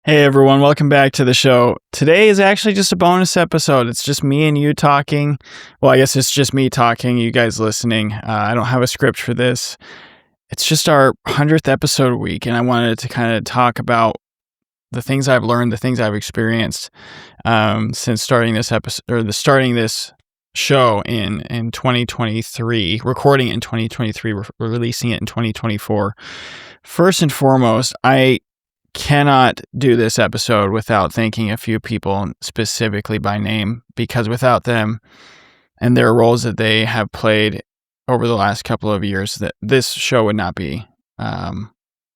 Hey everyone, welcome back to the show. Today is actually just a bonus episode. It's just me and you talking. Well, I guess it's just me talking, you guys listening. I don't have a script for this. It's just our 100th episode week, and I wanted to kind of talk about the things I've learned, the things I've experienced since starting this episode, or starting this show in 2023, recording it in 2023, releasing it in 2024. First and foremost, I cannot do this episode without thanking a few people specifically by name, because without them and their roles that they have played over the last couple of years, that this show would not be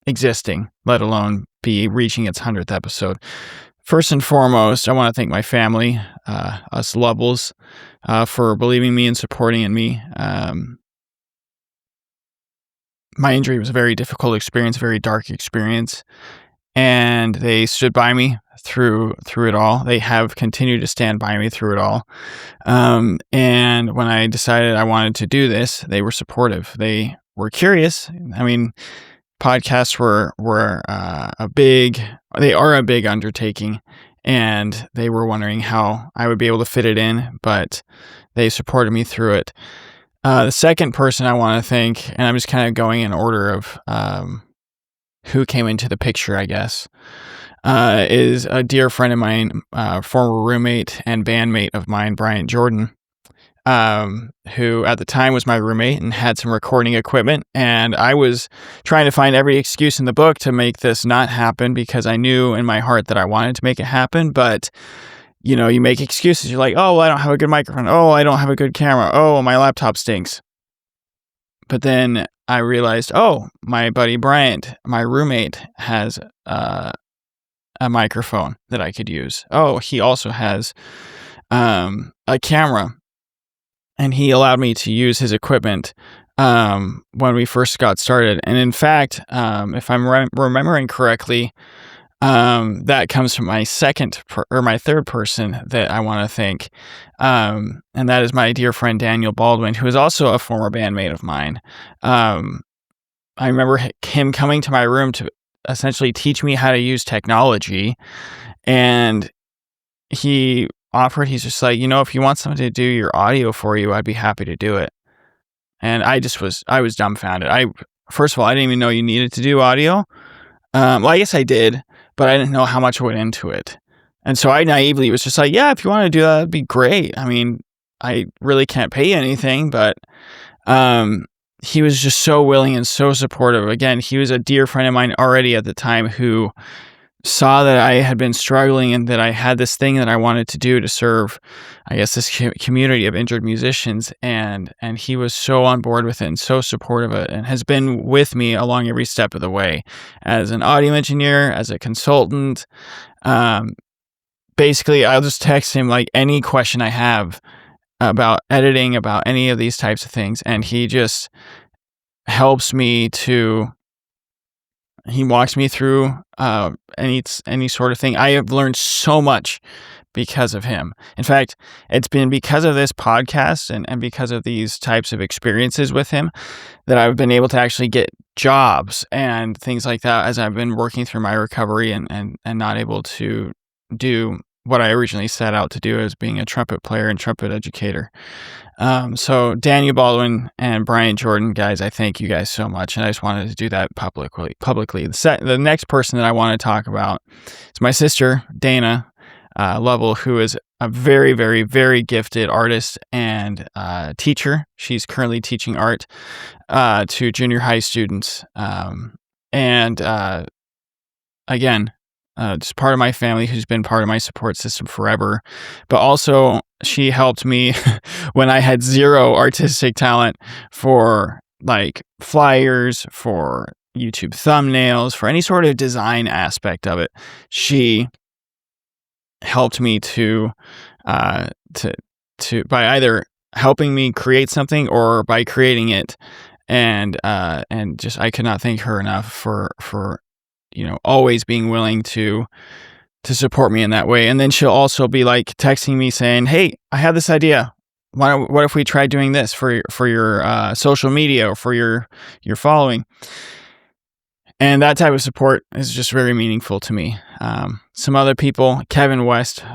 existing, let alone be reaching its 100th episode. First and foremost, I want to thank my family, us Lovells, for believing me and supporting in me. My injury was a very difficult experience, very dark experience. And they stood by me through it all. They have continued to stand by me through it all. And when I decided I wanted to do this, they were supportive. They were curious. I mean, podcasts were a big undertaking, and they were wondering how I would be able to fit it in, but they supported me through it. The second person I want to thank, and I'm just kind of going in order of who came into the picture, I guess, is a dear friend of mine, former roommate and bandmate of mine, Bryant Jordan, who at the time was my roommate and had some recording equipment. And I was trying to find every excuse in the book to make this not happen, because I knew in my heart that I wanted to make it happen. But, you know, you make excuses. You're like, oh, well, I don't have a good microphone. Oh, I don't have a good camera. Oh, my laptop stinks. But then I realized, oh, my buddy Bryant, my roommate, has a microphone that I could use. Oh, he also has a camera, and he allowed me to use his equipment when we first got started. And in fact, if I'm remembering correctly, that comes from my my third person that I want to thank. And that is my dear friend, Daniel Baldwin, who is also a former bandmate of mine. I remember him coming to my room to essentially teach me how to use technology. And he's just like, if you want someone to do your audio for you, I'd be happy to do it. And I was dumbfounded. First of all, I didn't even know you needed to do audio. Well, I guess I did, but I didn't know how much went into it. And so I naively was just like, yeah, if you want to do that, that'd be great. I mean, I really can't pay you anything, but he was just so willing and so supportive. Again, he was a dear friend of mine already at the time, who saw that I had been struggling and that I had this thing that I wanted to do to serve, I guess, this community of injured musicians. And he was so on board with it and so supportive of it, and has been with me along every step of the way as an audio engineer, as a consultant. Basically, I'll just text him like any question I have about editing, about any of these types of things. And he just helps me he walks me through any sort of thing. I have learned so much because of him. In fact, it's been because of this podcast and because of these types of experiences with him that I've been able to actually get jobs and things like that, as I've been working through my recovery and not able to do what I originally set out to do, as being a trumpet player and trumpet educator. So Daniel Baldwin and Bryant Jordan, guys, I thank you guys so much. And I just wanted to do that publicly. The next person that I want to talk about is my sister, Dana Lovell, who is a very, very, very gifted artist and teacher. She's currently teaching art to junior high students. Again, just part of my family, who's been part of my support system forever. But also, she helped me when I had zero artistic talent for like flyers, for YouTube thumbnails, for any sort of design aspect of it. She helped me to by either helping me create something or by creating it. And just, I could not thank her enough for always being willing to support me in that way. And then she'll also be like texting me saying, hey, I have this idea. What if we try doing this for your social media or for your following? And that type of support is just very meaningful to me. Some other people, Kevin West,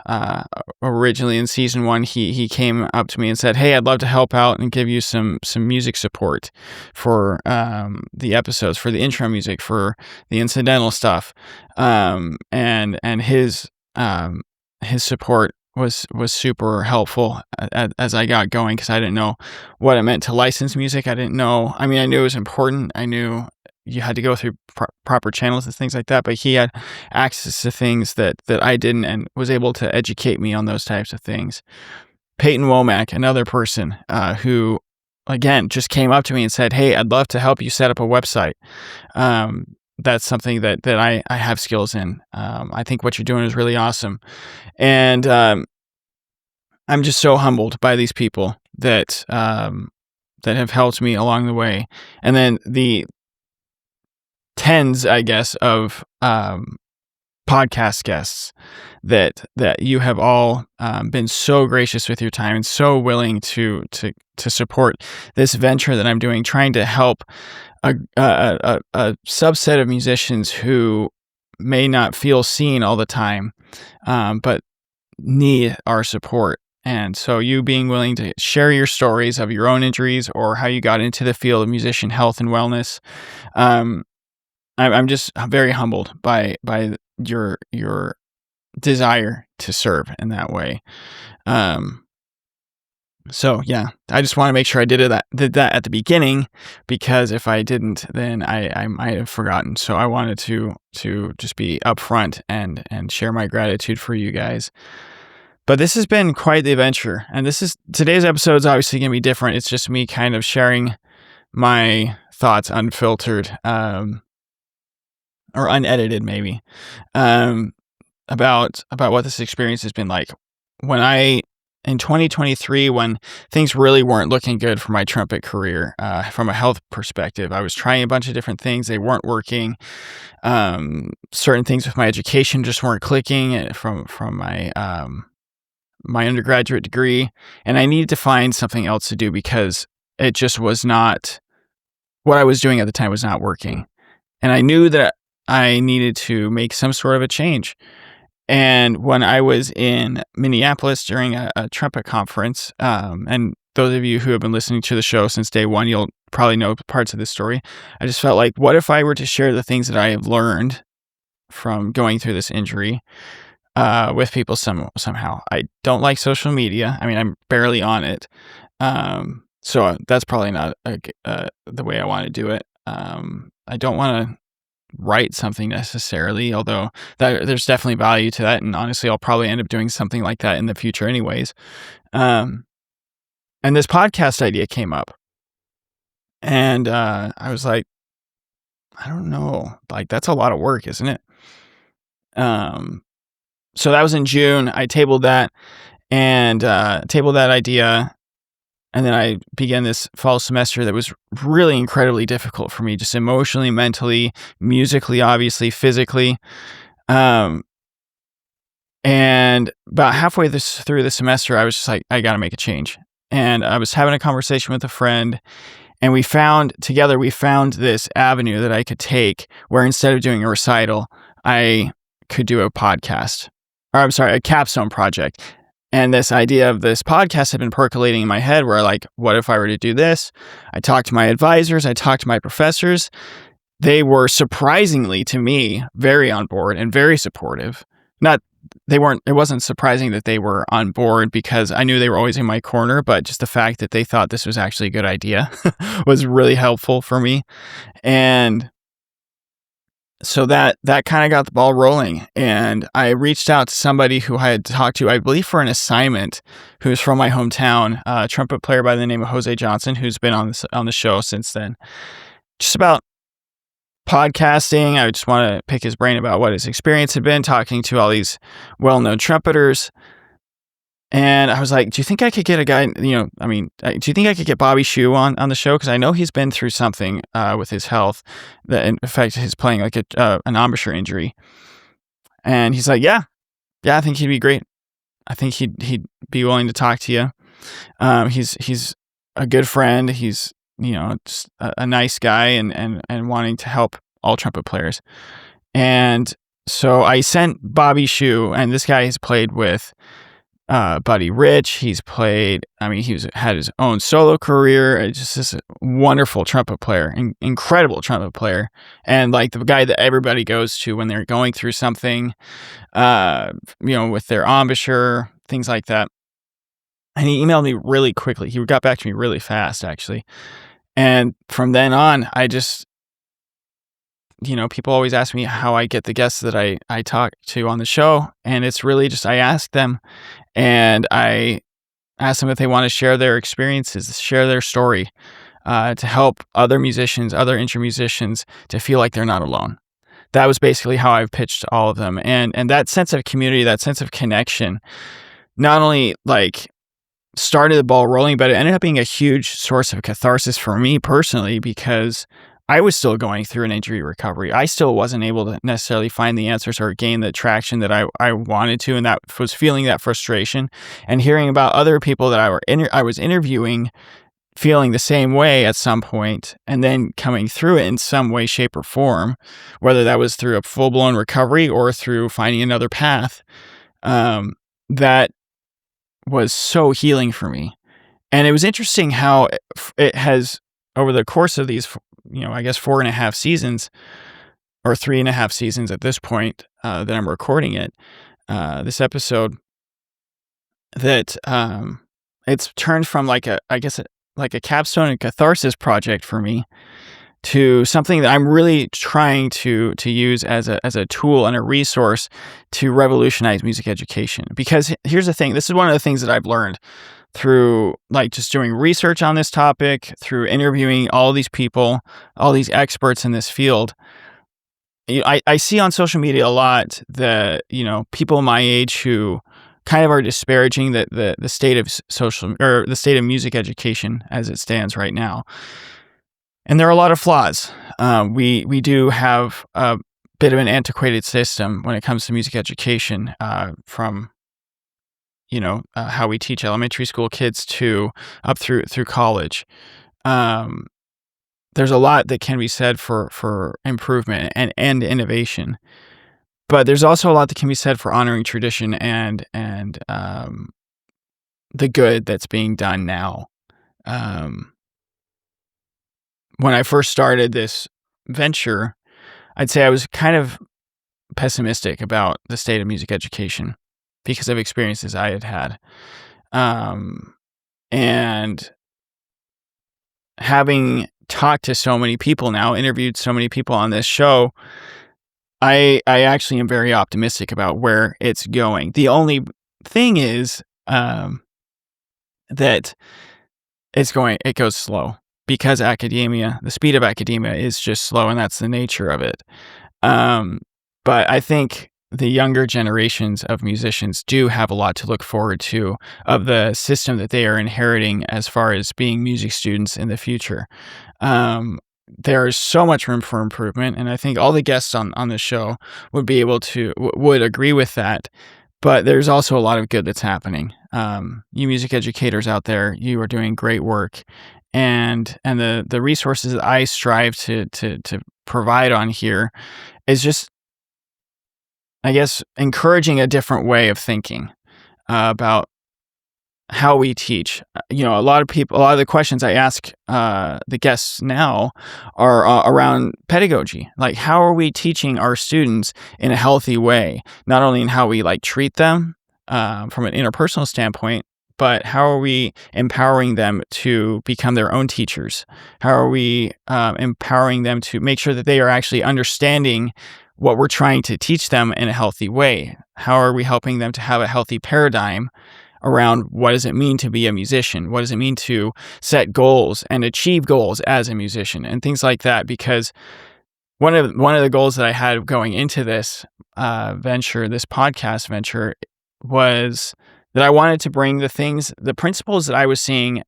originally in season 1, he came up to me and said, "Hey, I'd love to help out and give you some music support for the episodes, for the intro music, for the incidental stuff." And his support was super helpful as I got going, because I didn't know what it meant to license music. I didn't know. I mean, I knew it was important. I knew you had to go through proper channels and things like that, but he had access to things that I didn't, and was able to educate me on those types of things. Payton Womack, another person who, again, just came up to me and said, "Hey, I'd love to help you set up a website." That's something that I have skills in. I think what you're doing is really awesome. And I'm just so humbled by these people that have helped me along the way. And then the tens, I guess, of podcast guests that you have all been so gracious with your time and so willing to support this venture that I'm doing, trying to help a subset of musicians who may not feel seen all the time, but need our support. And so you being willing to share your stories of your own injuries or how you got into the field of musician health and wellness, I'm just very humbled by your desire to serve in that way. So yeah, I just want to make sure I did that at the beginning, because if I didn't, then I might have forgotten. So I wanted to just be upfront and share my gratitude for you guys. But this has been quite the adventure, and today's episode is obviously going to be different. It's just me kind of sharing my thoughts unfiltered, or unedited maybe, about what this experience has been like. In 2023, when things really weren't looking good for my trumpet career, from a health perspective, I was trying a bunch of different things. They weren't working. Certain things with my education just weren't clicking from my undergraduate degree, and I needed to find something else to do, because it just was not, what I was doing at the time was not working. And I knew that I needed to make some sort of a change. And when I was in Minneapolis during a trumpet conference, and those of you who have been listening to the show since day one, you'll probably know parts of this story. I just felt like, what if I were to share the things that I have learned from going through this injury with people somehow. I don't like social media. I mean, I'm barely on it. So that's probably not the way I want to do it. I don't want to write something necessarily, although there's definitely value to that. And honestly, I'll probably end up doing something like that in the future anyways. And this podcast idea came up, and I was like, I don't know, like, that's a lot of work, isn't it? So that was in June. I tabled that idea. And then I began this fall semester that was really incredibly difficult for me, just emotionally, mentally, musically, obviously, physically. And about halfway through the semester, I was just like, I got to make a change. And I was having a conversation with a friend, and we found this avenue that I could take, where instead of doing a recital, I could do a podcast, or I'm sorry, a capstone project. And this idea of this podcast had been percolating in my head, where, like, what if I were to do this? I talked to my advisors, I talked to my professors. They were surprisingly, to me, very on board and very supportive. It wasn't surprising that they were on board, because I knew they were always in my corner, but just the fact that they thought this was actually a good idea was really helpful for me. And so that kind of got the ball rolling, and I reached out to somebody who I had talked to, I believe, for an assignment, who's from my hometown, a trumpet player by the name of Jose Johnson, who's been on the show since then, just about podcasting. I just want to pick his brain about what his experience had been talking to all these well-known trumpeters. And I was like, do you think I could get a guy, do you think I could get Bobby Shue on the show? Because I know he's been through something with his health that affected his playing, like an embouchure injury. And he's like, yeah, I think he'd be great. I think he'd be willing to talk to you. He's a good friend. He's, just a nice guy, and wanting to help all trumpet players. And so I sent Bobby Shue, and this guy has played with Buddy Rich. He's played, had his own solo career. Just this wonderful trumpet player, incredible trumpet player. And like the guy that everybody goes to when they're going through something, with their embouchure, things like that. And he emailed me really quickly. He got back to me really fast, actually. And from then on, I just, people always ask me how I get the guests that I talk to on the show. And it's really just, I ask them, and I ask them if they want to share their experiences, share their story, to help other musicians, other instrument musicians, to feel like they're not alone. That was basically how I've pitched all of them. And that sense of community, that sense of connection, not only like started the ball rolling, but it ended up being a huge source of catharsis for me personally, because I was still going through an injury recovery. I still wasn't able to necessarily find the answers or gain the traction that I wanted to, and that was feeling that frustration. And hearing about other people that I was interviewing feeling the same way at some point, and then coming through it in some way, shape, or form, whether that was through a full-blown recovery or through finding another path, that was so healing for me. And it was interesting how it has, over the course of these, I guess 4.5 seasons, or 3.5 seasons at this point, that I'm recording it, this episode, that it's turned from like a capstone and catharsis project for me to something that I'm really trying to use as a tool and a resource to revolutionize music education. Because here's the thing, this is one of the things that I've learned through like just doing research on this topic, through interviewing all these people, all these experts in this field. I see on social media a lot that, people my age who kind of are disparaging the state of the state of music education as it stands right now. And there are a lot of flaws. We do have a bit of an antiquated system when it comes to music education, from how we teach elementary school kids to up through college. There's a lot that can be said for improvement and innovation, but there's also a lot that can be said for honoring tradition and the good that's being done now. When I first started this venture, I'd say I was kind of pessimistic about the state of music education because of experiences I had had. And having talked to so many people now, interviewed so many people on this show, I actually am very optimistic about where it's going. The only thing is that it goes slow, because the speed of academia is just slow, and that's the nature of it. But I think the younger generations of musicians do have a lot to look forward to of the system that they are inheriting as far as being music students in the future. There's so much room for improvement, and I think all the guests on the show would agree with that. But there's also a lot of good that's happening. You music educators out there, you are doing great work, and the resources that I strive to provide on here is just, I guess, encouraging a different way of thinking about how we teach. A lot of the questions I ask the guests now are around pedagogy. Like, how are we teaching our students in a healthy way? Not only in how we treat them from an interpersonal standpoint, but how are we empowering them to become their own teachers? How are we empowering them to make sure that they are actually understanding what we're trying to teach them in a healthy way? How are we helping them to have a healthy paradigm around what does it mean to be a musician? What does it mean to set goals and achieve goals as a musician, and things like that? Because one of the goals that I had going into this this podcast venture, was that I wanted to bring the principles that I was seeing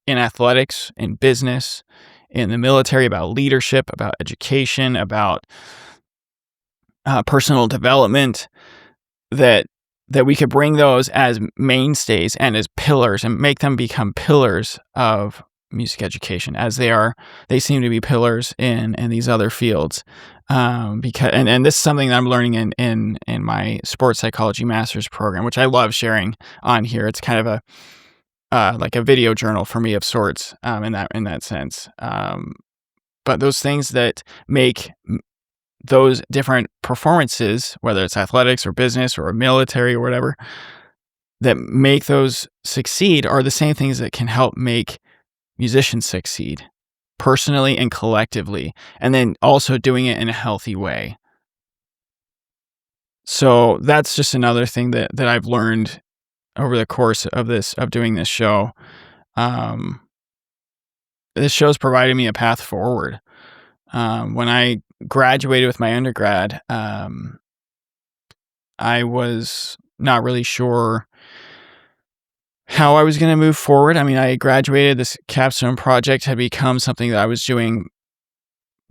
in athletics, in business, in the military, about leadership, about education, about personal development, that we could bring those as mainstays and as pillars, and make them become pillars of music education, as they seem to be pillars in these other fields. Because this is something that I'm learning in my sports psychology master's program, which I love sharing on here. It's kind of like a video journal for me of sorts, in that sense. But those things that make those different performances, whether it's athletics or business or military or whatever, that make those succeed, are the same things that can help make musicians succeed personally and collectively, and then also doing it in a healthy way. So that's just another thing that I've learned over the course of doing this show. This show's provided me a path forward. When I graduated with my undergrad, I was not really sure how I was going to move forward. I mean, I graduated, this capstone project had become something that I was doing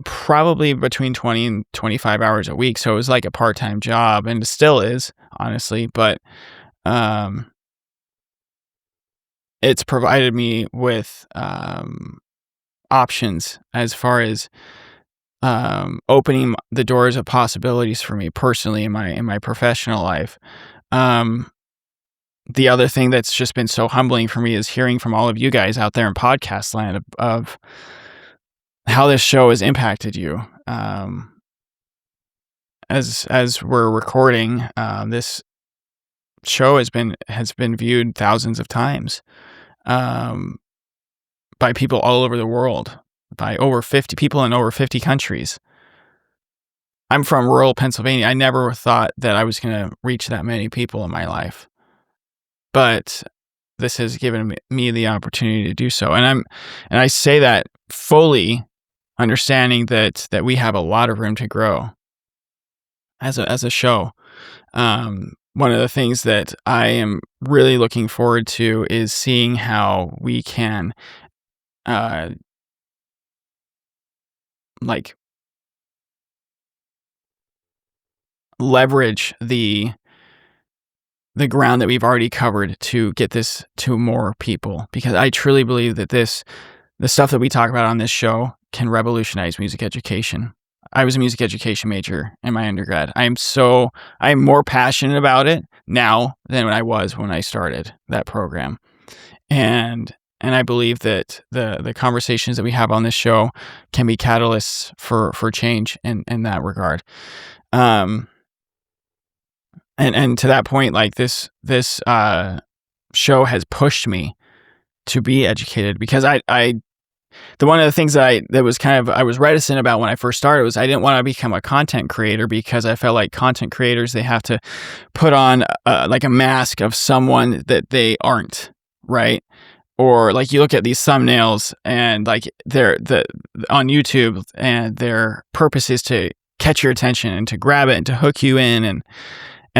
probably between 20 and 25 hours a week. So it was like a part-time job, and it still is, honestly, but it's provided me with options as far as opening the doors of possibilities for me personally in my professional life. The other thing that's just been so humbling for me is hearing from all of you guys out there in podcast land of how this show has impacted you. As we're recording, this show has been viewed thousands of times by people all over the world, by over 50 people in over 50 countries. I'm from rural Pennsylvania. I never thought that I was going to reach that many people in my life, but this has given me the opportunity to do so. And I say that fully understanding that we have a lot of room to grow as a show. One of the things that I am really looking forward to is seeing how we can leverage the ground that we've already covered to get this to more people, because I truly believe that the stuff that we talk about on this show can revolutionize music education. I was a music education major in my undergrad. I'm more passionate about it now than when I started that program. And I believe that the conversations that we have on this show can be catalysts for change in that regard. And to that point, like this show has pushed me to be educated, because one of the things that I was reticent about when I first started was I didn't want to become a content creator, because I felt like content creators, they have to put on like a mask of someone that they aren't, right? Or like you look at these thumbnails and like on YouTube, and their purpose is to catch your attention and to grab it and to hook you in, and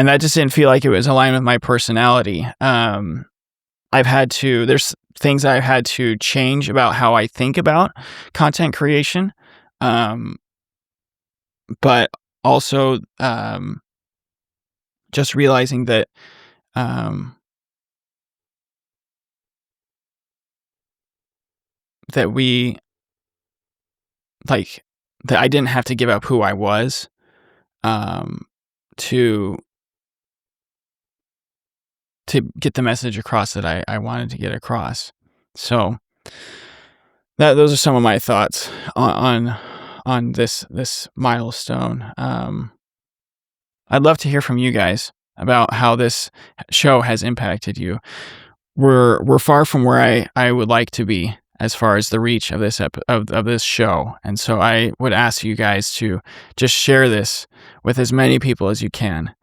that just didn't feel like it was aligned with my personality. There's things I've had to change about how I think about content creation. But also, just realizing that, that I didn't have to give up who I was, to get the message across that I wanted to get across. So those are some of my thoughts on this milestone. I'd love to hear from you guys about how this show has impacted you. We're far from where I would like to be as far as the reach of this of this show, and so I would ask you guys to just share this with as many people as you can,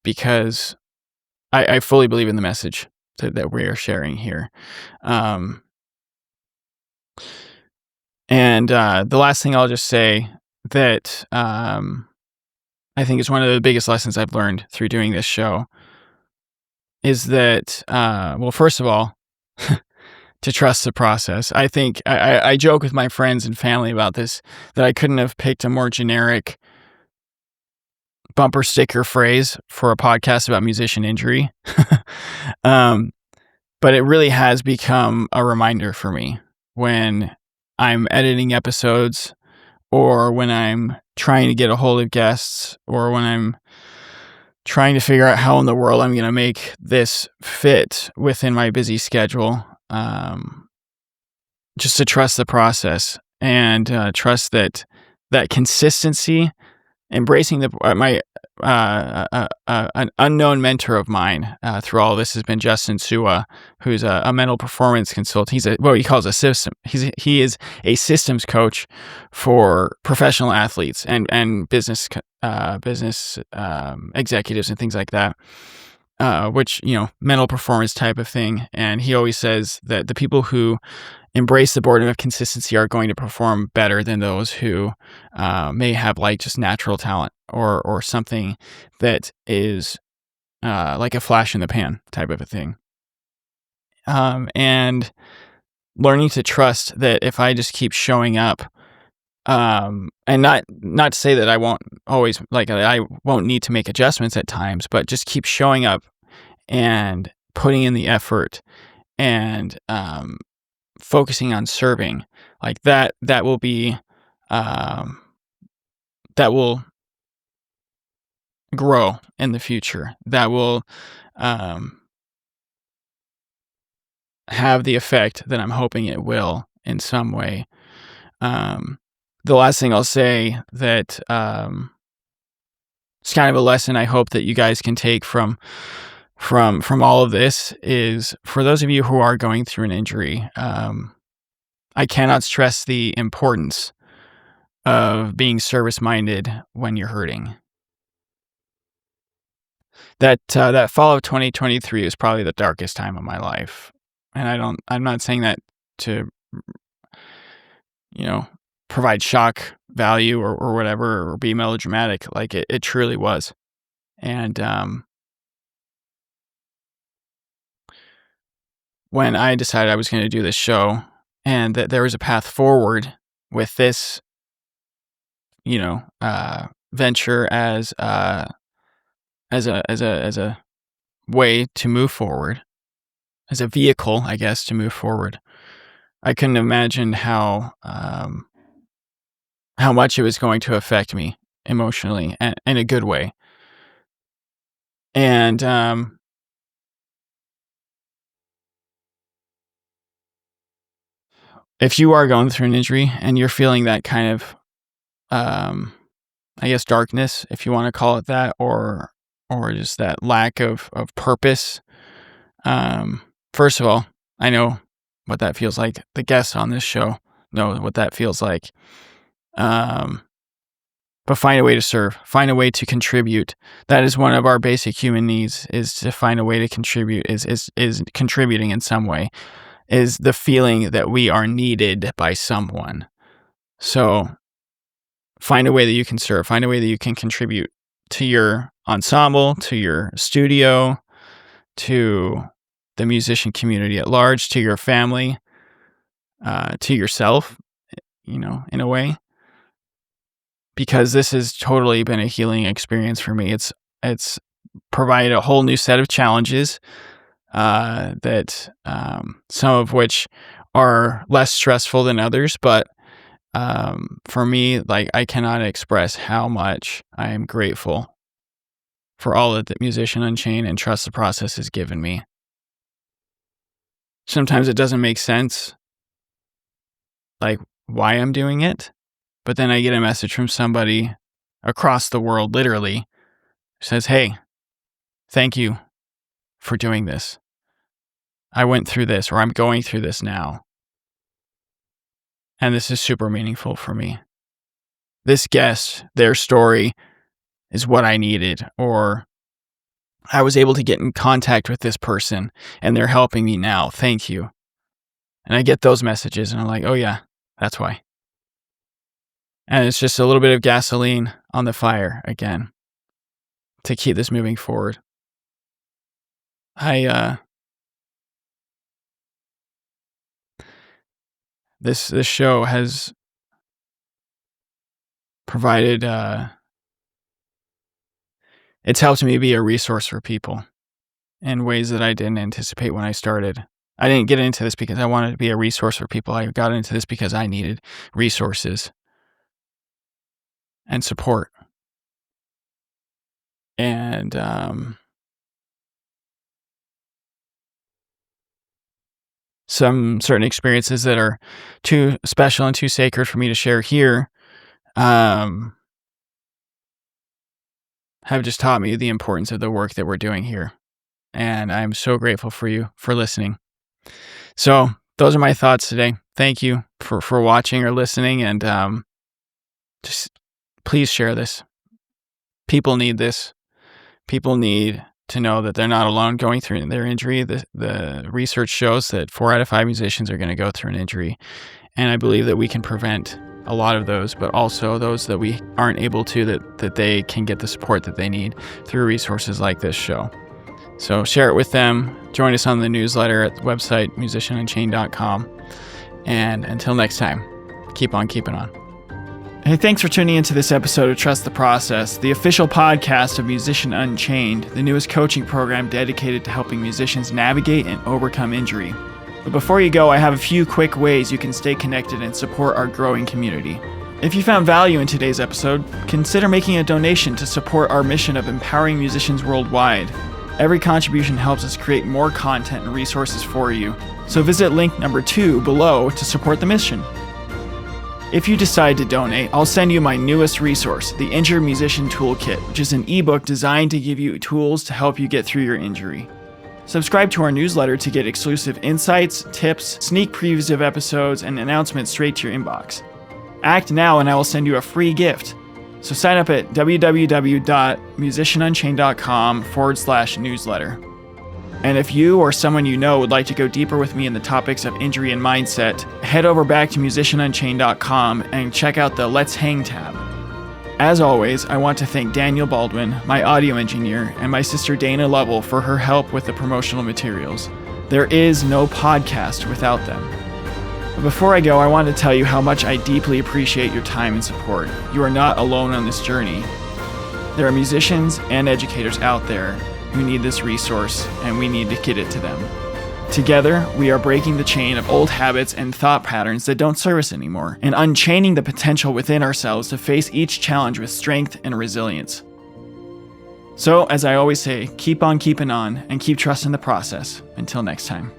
because I fully believe in the message that we are sharing here. And the last thing I'll just say that I think is one of the biggest lessons I've learned through doing this show is that, well, first of all, to trust the process. I think I joke with my friends and family about this, that I couldn't have picked a more generic bumper sticker phrase for a podcast about musician injury. But it really has become a reminder for me when I'm editing episodes, or when I'm trying to get a hold of guests, or when I'm trying to figure out how in the world I'm going to make this fit within my busy schedule. Just to trust the process, and trust that consistency, embracing my an unknown mentor of mine through all this has been Justin Sua, who's a mental performance consultant. He's what he calls a system. He is a systems coach for professional athletes and business executives and things like that. Which, mental performance type of thing. And he always says that the people who embrace the boredom of consistency are going to perform better than those who may have like just natural talent, or something that is like a flash in the pan type of a thing. And learning to trust that if I just keep showing up, and not to say that I won't always, like, I won't need to make adjustments at times, but just keep showing up and putting in the effort, and focusing on serving, like that will be that will grow in the future. That will have the effect that I'm hoping it will in some way. The last thing I'll say that it's kind of a lesson I hope that you guys can take from all of this is, for those of you who are going through an injury, I cannot stress the importance of being service-minded when you're hurting. That fall of 2023 is probably the darkest time of my life. And I'm not saying that to, provide shock value or whatever, or be melodramatic. Like it truly was. And when I decided I was going to do this show, and that there was a path forward with this, venture as a way to move forward, as a vehicle, I guess, to move forward, I couldn't imagine how much it was going to affect me emotionally, and in a good way. And if you are going through an injury and you're feeling that kind of, I guess, darkness, if you want to call it that, or just that lack of purpose, first of all, I know what that feels like. The guests on this show know what that feels like. But find a way to serve, find a way to contribute. That is one of our basic human needs, is to find a way to contribute, is contributing in some way, is the feeling that we are needed by someone. So find a way that you can serve, find a way that you can contribute to your ensemble, to your studio, to the musician community at large, to your family, to yourself, in a way. Because this has totally been a healing experience for me. It's provided a whole new set of challenges, that some of which are less stressful than others, but for me, like, I cannot express how much I am grateful for all that the Musician Unchained and Trust the Process has given me. Sometimes it doesn't make sense, like, why I'm doing it, but then I get a message from somebody across the world, literally, who says, "Hey, thank you for doing this. I went through this, or I'm going through this now, and this is super meaningful for me. This guest, their story is what I needed," or "I was able to get in contact with this person and they're helping me now. Thank you." And I get those messages and I'm like, oh yeah, that's why. And it's just a little bit of gasoline on the fire again to keep this moving forward. This show has provided, it's helped me be a resource for people. in ways that I didn't anticipate when I started. I didn't get into this because I wanted to be a resource for people. I got into this because I needed resources and support. And some certain experiences that are too special and too sacred for me to share here have just taught me the importance of the work that we're doing here. And I'm so grateful for you for listening. So those are my thoughts today. Thank you for watching or listening. And just please share this. People need this. People need to know that they're not alone going through their injury. The research shows that 4 out of 5 musicians are going to go through an injury. And I believe that we can prevent a lot of those, but also those that we aren't able to, that they can get the support that they need through resources like this show. So share it with them. Join us on the newsletter at the website, musicianunchained.com. And until next time, keep on keeping on. Hey, thanks for tuning into this episode of Trust the Process, the official podcast of Musician Unchained, the newest coaching program dedicated to helping musicians navigate and overcome injury. But before you go, I have a few quick ways you can stay connected and support our growing community. If you found value in today's episode, consider making a donation to support our mission of empowering musicians worldwide. Every contribution helps us create more content and resources for you, so visit link number 2 below to support the mission. If you decide to donate, I'll send you my newest resource, the Injured Musician Toolkit, which is an ebook designed to give you tools to help you get through your injury. Subscribe to our newsletter to get exclusive insights, tips, sneak previews of episodes, and announcements straight to your inbox. Act now and I will send you a free gift. So sign up at www.musicianunchained.com/newsletter. And if you or someone you know would like to go deeper with me in the topics of injury and mindset, head over back to musicianunchained.com and check out the Let's Hang tab. As always, I want to thank Daniel Baldwin, my audio engineer, and my sister Dana Lovell for her help with the promotional materials. There is no podcast without them. But before I go, I want to tell you how much I deeply appreciate your time and support. You are not alone on this journey. There are musicians and educators out there who need this resource, and we need to get it to them. Together, we are breaking the chain of old habits and thought patterns that don't serve us anymore, and unchaining the potential within ourselves to face each challenge with strength and resilience. So, as I always say, keep on keeping on and keep trusting the process. Until next time.